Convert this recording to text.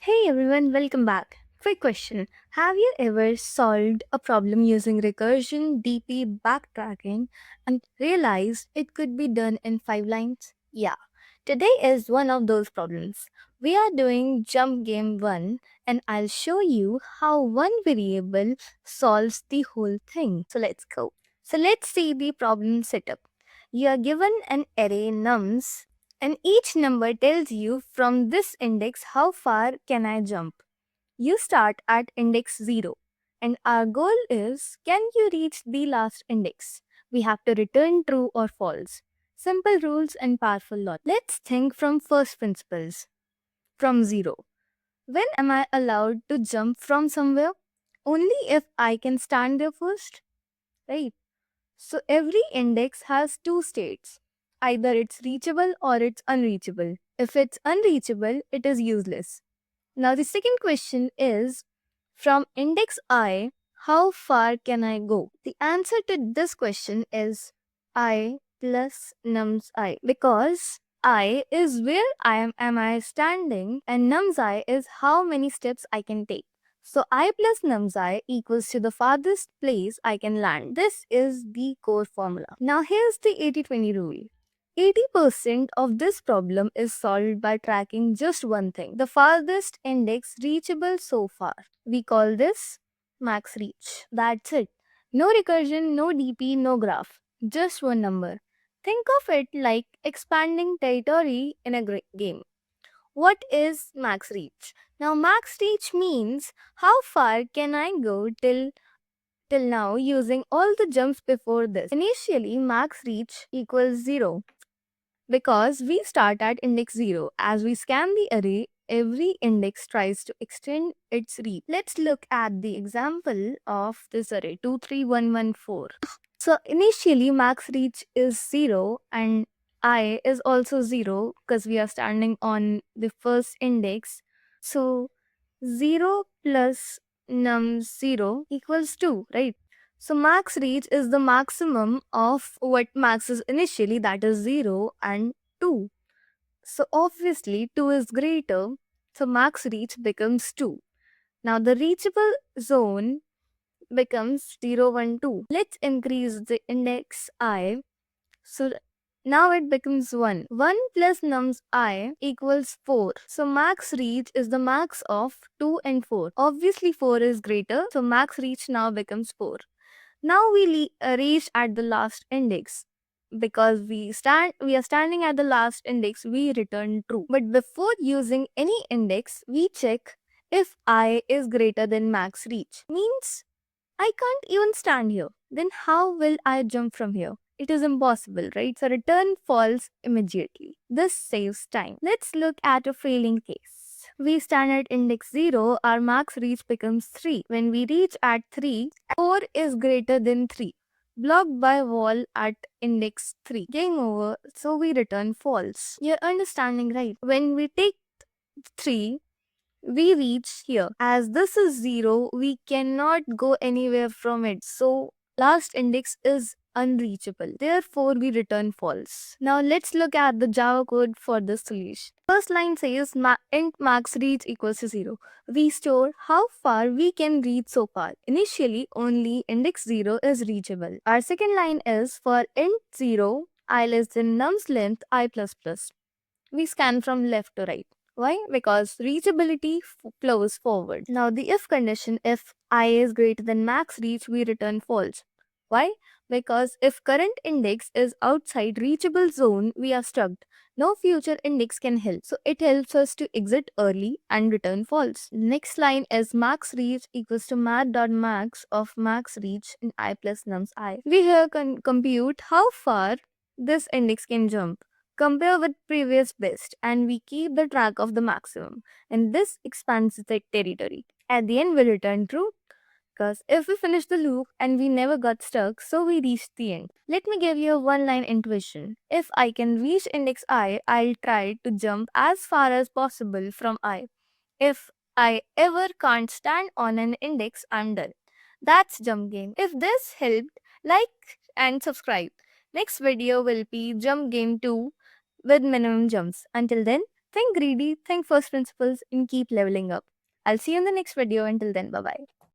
Hey everyone, welcome back. Quick question. Have you ever solved a problem using recursion, DP, backtracking, and realized it could be done in 5 lines? Yeah. Today is one of those problems. We are doing Jump Game 1 and I'll show you how one variable solves the whole thing. So let's go. So let's see the problem setup. You are given an array nums and each number tells you from this index how far can I jump. You start at index 0 and our goal is can you reach the last index? We have to return true or false. Simple rules and powerful logic. Let's think from first principles. From 0. When am I allowed to jump from somewhere? Only if I can stand there first, right? So every index has two states. Either it's reachable or it's unreachable. If it's unreachable, it is useless. Now the second question is from index I, how far can I go? The answer to this question is I plus nums I because I is where am I standing and nums I is how many steps I can take. So I plus nums I equals to the farthest place I can land. This is the core formula. Now here's the 80-20 rule. 80% of this problem is solved by tracking just one thing, the farthest index reachable so far. We call this max reach. That's it. No recursion, no DP, no graph. Just one number. Think of it like expanding territory in a game. What is max reach? Now, max reach means how far can I go till now using all the jumps before this. Initially, max reach equals 0 because we start at index 0. As we scan the array, every index tries to extend its reach. Let's look at the example of this array 23114. So initially max reach is 0 and I is also 0 because we are standing on the first index. So 0 plus num 0 equals 2, right? So max reach is the maximum of what max is initially, that is 0 and 2. So obviously 2 is greater, so max reach becomes 2. Now the reachable zone becomes 0, 1, 2. Let's increase the index I. So now it becomes 1. 1 plus nums I equals 4. So max reach is the max of 2 and 4. Obviously 4 is greater, so max reach now becomes 4. Now we reach at the last index. Because we are standing at the last index, we return true. But before using any index, we check if I is greater than max reach. Means I can't even stand here. Then how will I jump from here? It is impossible, right? So return false immediately. This saves time. Let's look at a failing case. We stand at index 0, our max reach becomes 3. When we reach at 3, 4 is greater than 3. Blocked by wall at index 3. Game over, so we return false. You're understanding, right? When we take 3, we reach here. As this is 0, we cannot go anywhere from it. So last index is unreachable. Therefore, we return false. Now let's look at the Java code for this solution. First line says int max reach equals to 0. We store how far we can reach so far. Initially, only index 0 is reachable. Our second line is for int 0, I less than nums length I plus plus. We scan from left to right. Why? Because reachability flows forward. Now the if condition, if I is greater than max reach, we return false. Why? Because if current index is outside reachable zone, we are stuck. No future index can help. So it helps us to exit early and return false. Next line is max reach equals to mat.max of max reach in I plus nums I. We here can compute how far this index can jump, compare with previous best, and we keep the track of the maximum, and this expands the territory. At the end we return true because if we finish the loop and we never got stuck, so we reached the end. Let me give you a one line intuition. If I can reach index I, I'll try to jump as far as possible from I. If I ever can't stand on an index, I'm done. That's Jump Game. If this helped, like and subscribe. Next video will be Jump Game 2 with minimum jumps. Until then, Think greedy, think first principles, and keep leveling up. I'll see you in the next video. Until then, bye bye.